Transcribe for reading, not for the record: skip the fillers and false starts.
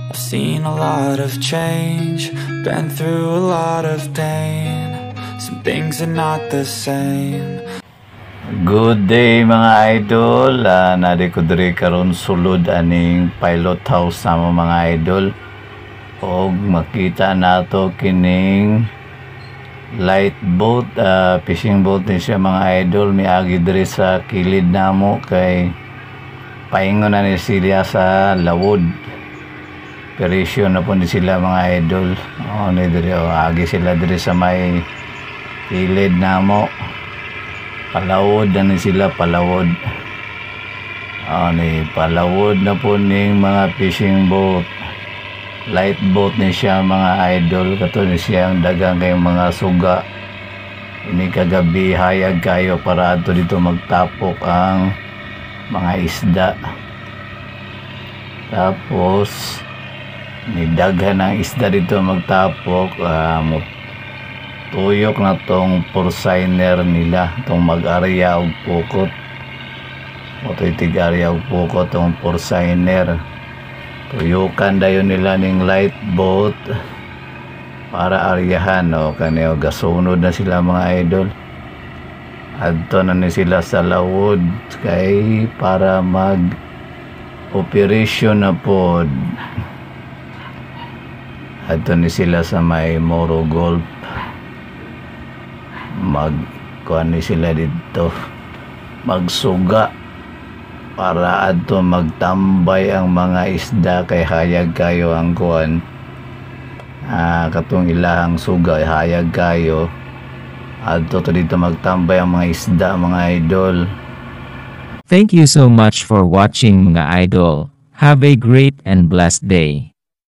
I've seen a lot of change, been through a lot of pain. Some things are not the same. Good day mga idol. Nari ko diri karon sulod aning pilot house sama mga idol. Og makita nato kining light boat, fishing boat ni siya mga idol. Miagi diri sa kilid namo kay paingon na ni sila sa lawod. Operasyon na po ni sila mga idol. Ni diri agi sila diri sa may kilid namo. Palawod na ni sila, palawod. Ni palawod na po ning mga fishing boat. Light boat ni siya mga idol. Kato ni siyang dagang kayong mga suga. Ini kagabi hayag kayo para ato dito magtapok ang mga isda. Tapos nidaghan ang isda dito magtapok. Tuyok na tong porciner nila, tong mag-area og pukot. Motoy tig-area og pukot tong porciner. Tuyukan dayon nila ning light boat para aryahan kaniyo gasunod na sila mga idol. Adto na ni sila sa lawod kay para mag operation na pod. Adto ni sila sa may Moro Golf. Magkuhan ni sila dito magsuga para adto magtambay ang mga isda kay hayag kayo ang kuhan. Katong ilahang suga hayag kayo adto to dito magtambay ang mga isda mga idol. Thank you so much for watching mga idol. Have a great and blessed day.